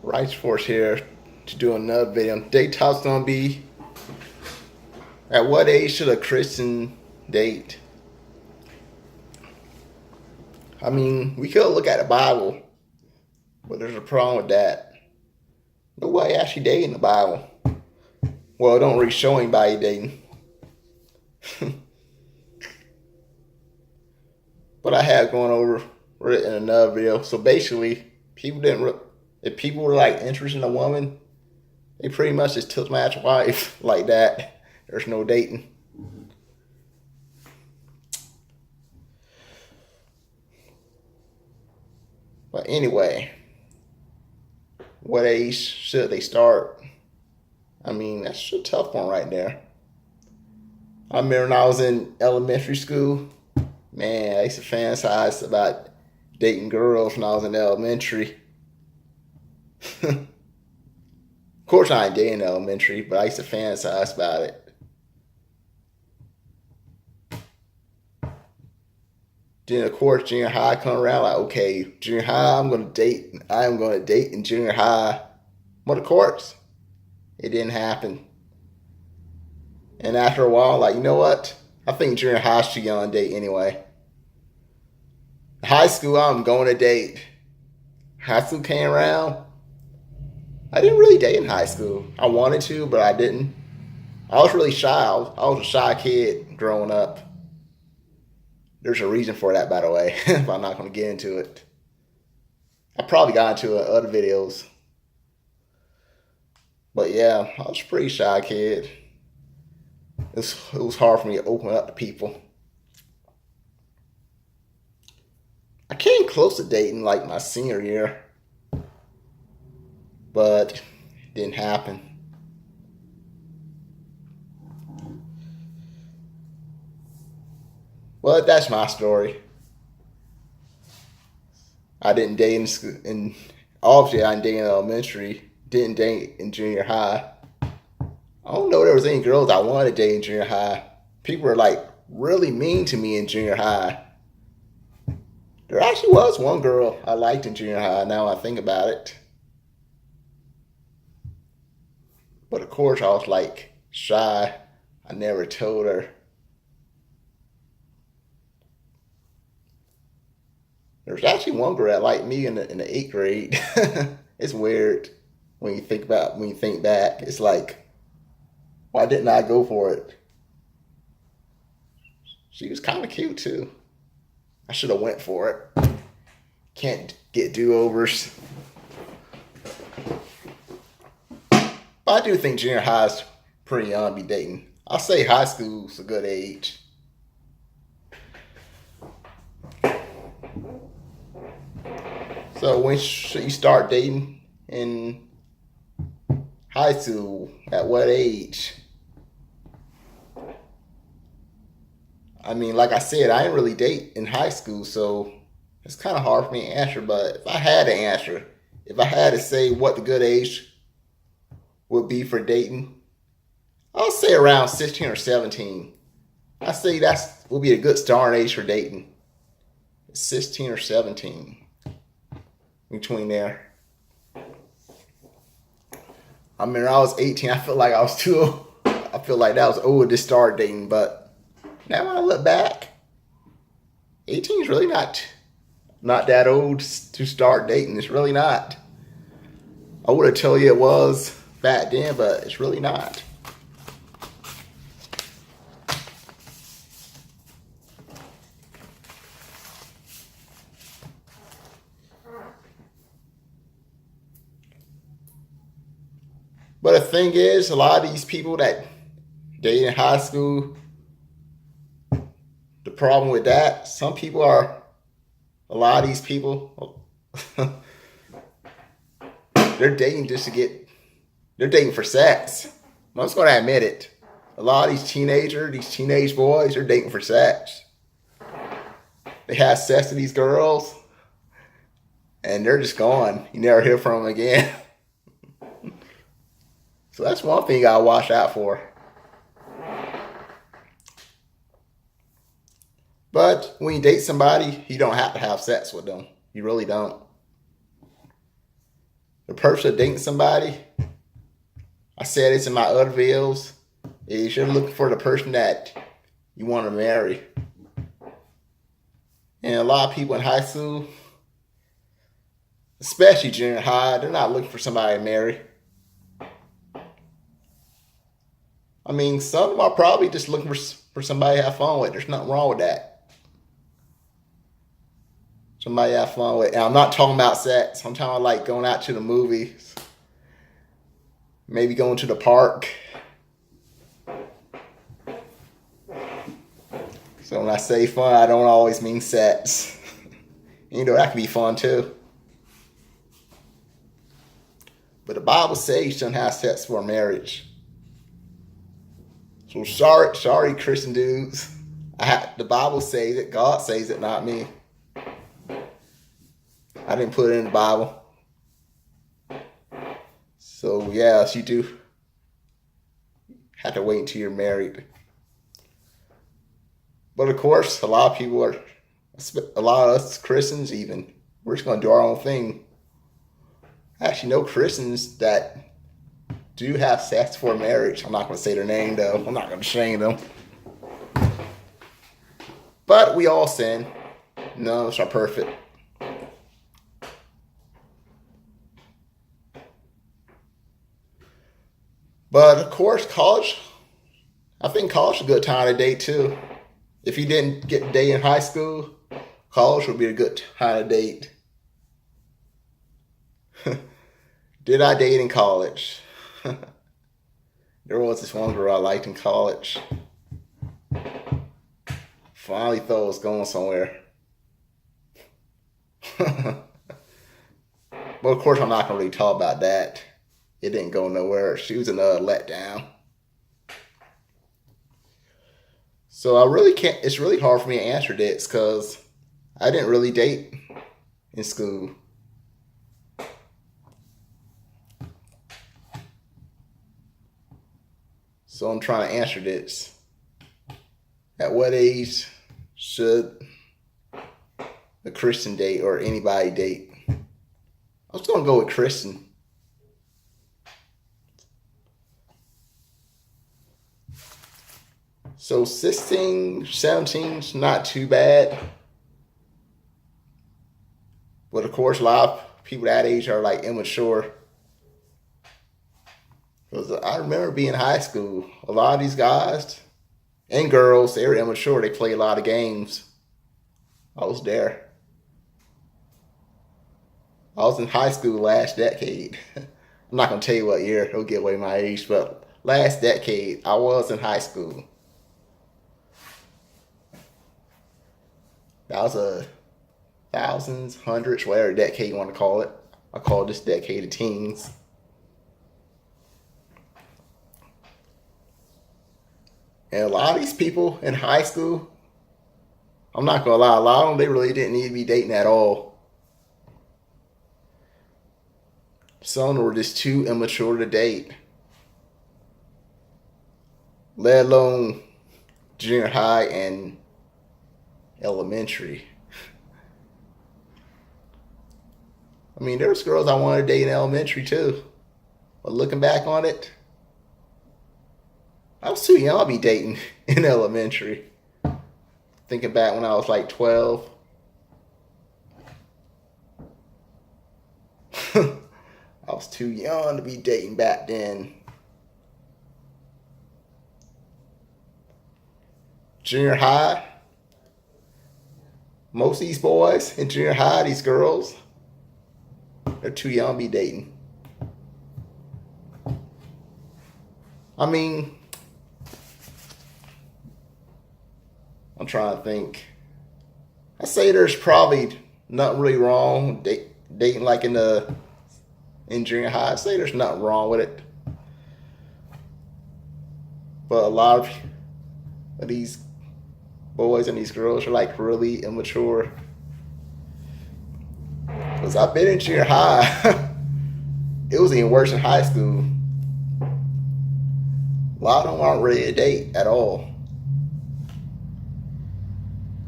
Rice Force here to do another video. Today's topic's gonna be, at what age should a Christian date? I mean, we could look at the Bible, but there's a problem with that. Nobody actually dating the Bible. Well, it don't really show anybody dating. But I had going over it in another video. So basically, if people were like interested in a woman, they pretty much just took my wife like that. There's no dating. But anyway, what age should they start? I mean, that's a tough one right there. I remember when I was in elementary school, man, I used to fantasize about dating girls when I was in elementary. Of course, I ain't dating elementary, but I used to fantasize about it. Then, of course, junior high come around, like, okay, junior high, I'm going to date. I am going to date in junior high. But of course, it didn't happen. And after a while, like, you know what? I think junior high's too young to date anyway. High school, I'm going to date. High school came around. I didn't really date in high school. I wanted to, but I didn't. I was really shy. I was a shy kid growing up. There's a reason for that, by the way, but I'm not going to get into it. I probably got into it in other videos. But yeah, I was a pretty shy kid. It was hard for me to open up to people. I came close to dating like my senior year, but it didn't happen. Well, that's my story. I didn't date in school, and obviously I didn't date in elementary. Didn't date in junior high. I don't know if there was any girls I wanted to date in junior high. People were like really mean to me in junior high. There actually was one girl I liked in junior high, now I think about it. But of course I was like shy. I never told her. There's actually one girl that liked me in the 8th grade. It's weird when you think back. It's like, why didn't I go for it? She was kind of cute too. I should have went for it. Can't get do-overs. But I do think junior high is pretty young to be dating. I'll say high school's a good age. So when should you start dating in high school? At what age? I mean, like I said, I didn't really date in high school, so it's kind of hard for me to answer. But if I had to answer, if I had to say what the good age would be for dating, I'll say around 16 or 17. I say that would be a good starting age for dating. 16 or 17. Between there. I mean, when I was 18, I feel like I was too old. I feel like that was old to start dating, but now when I look back, 18 is really not that old to start dating. It's really not. I would have told you it was back then, but it's really not. But the thing is, a lot of these people that date in high school, the problem with that, a lot of these people, they're dating they're dating for sex. I'm just going to admit it. A lot of these teenage boys, they're dating for sex. They have sex with these girls, and they're just gone. You never hear from them again. So that's one thing you gotta watch out for. But when you date somebody, you don't have to have sex with them. You really don't. the purpose of dating somebody, I said this in my other videos, is you're looking for the person that you want to marry. And a lot of people in high school, especially junior high, they're not looking for somebody to marry. I mean, some of them are probably just looking for somebody to have fun with. There's nothing wrong with that. Somebody to have fun with. And I'm not talking about sex. I'm talking about like going out to the movies. Maybe going to the park. So when I say fun, I don't always mean sex. You know, that can be fun too. But the Bible says you shouldn't have sex for marriage. So sorry, Christian dudes. The Bible says it. God says it, not me. I didn't put it in the Bible. So yes, you do have to wait until you're married. But of course, a lot of us Christians even, we're just going to do our own thing. I actually know Christians that do have sex for marriage. I'm not going to say their name though. I'm not going to shame them. But we all sin. None of us are perfect. But of course, I think college is a good time to date too. If you didn't get to date in high school, college would be a good time to date. Did I date in college? There was this one girl I liked in college. Finally thought it was going somewhere. But of course, I'm not going to really talk about that. It didn't go nowhere. She was another letdown. So it's really hard for me to answer this because I didn't really date in school. So I'm trying to answer this. At what age should a Christian date or anybody date? I was going to go with Christian. So 16, 17 is not too bad. But of course, a lot of people that age are like immature. Because I remember being in high school, a lot of these guys and girls, they were immature. They play a lot of games. I was there. I was in high school last decade. I'm not going to tell you what year. It'll give away my age. But last decade, I was in high school. That was a thousands, hundreds, whatever decade you want to call it. I call this decade of teens. And a lot of these people in high school, I'm not going to lie, a lot of them, they really didn't need to be dating at all. Some were just too immature to date. Let alone junior high and elementary. I mean, there was girls I wanted to date in elementary too. But looking back on it, I was too young to be dating in elementary. Thinking back when I was like 12. I was too young to be dating back then. Junior high. Most of these boys in junior high, these girls, they're too young to be dating. I mean, I'm trying to think. I say there's probably nothing really wrong dating like in junior high. I say there's nothing wrong with it. But a lot of these boys and these girls are like really immature. Because I've been in junior high. It was even worse in high school. A lot of them aren't ready to date at all.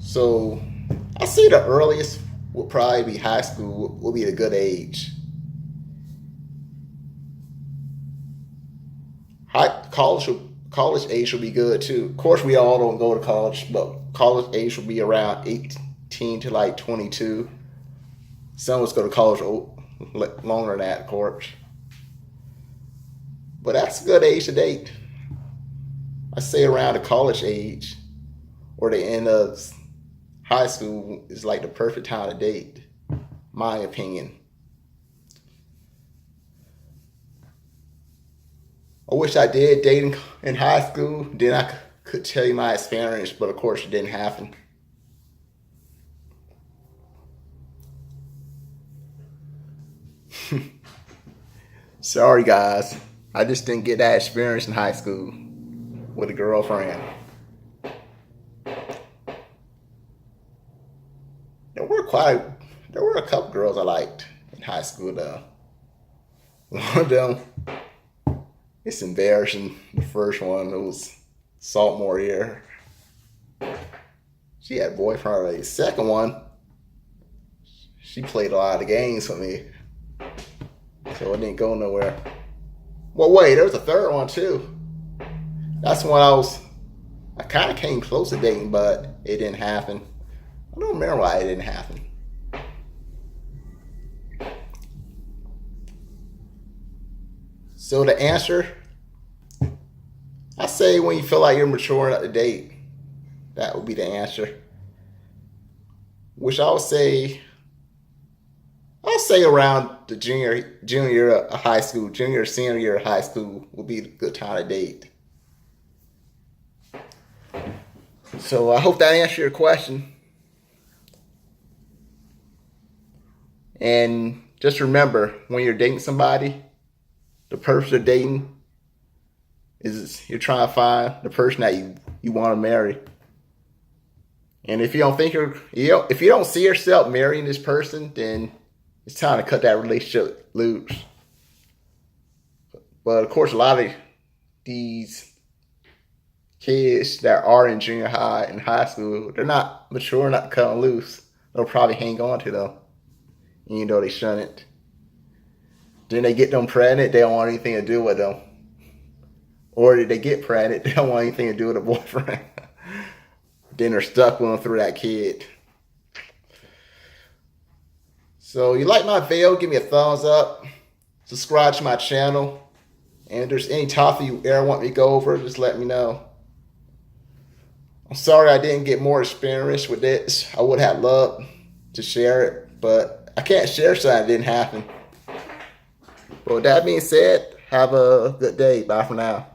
So I say the earliest would probably be high school, would be the good age. college age will be good too. Of course, we all don't go to college, but college age will be around 18 to like 22. Some of us go to college longer than that, of course. But that's a good age to date. I say around the college age or the end of high school is like the perfect time to date, my opinion. I wish I did dating in high school. Then I could tell you my experience, but of course it didn't happen. Sorry, guys. I just didn't get that experience in high school with a girlfriend. There were a couple girls I liked in high school though. One of them, it's embarrassing. The first one, it was sophomore year. She had a boyfriend already. The second one, she played a lot of the games with me, so it didn't go nowhere. Well, wait, there was a third one too. That's when I kind of came close to dating, but it didn't happen. I don't remember why it didn't happen. So the answer, I say when you feel like you're mature enough to date, that would be the answer. Which I'll say around the junior year of high school, junior senior year of high school will be a good time to date. So I hope that answered your question. And just remember, when you're dating somebody, the person you're dating is you're trying to find the person that you want to marry. And if you don't think if you don't see yourself marrying this person, then it's time to cut that relationship loose. But of course, a lot of these kids that are in junior high and high school, they're not mature enough to cut them loose. They'll probably hang on to them, even though they shouldn't. Then they get them pregnant, they don't want anything to do with them. Or they get pregnant, they don't want anything to do with a boyfriend. Then they're stuck with them through that kid. So you like my video, give me a thumbs up. Subscribe to my channel. And if there's any topic you ever want me to go over, just let me know. I'm sorry I didn't get more experience with this. I would have loved to share it, but I can't share something that didn't happen. But with that being said, have a good day. Bye for now.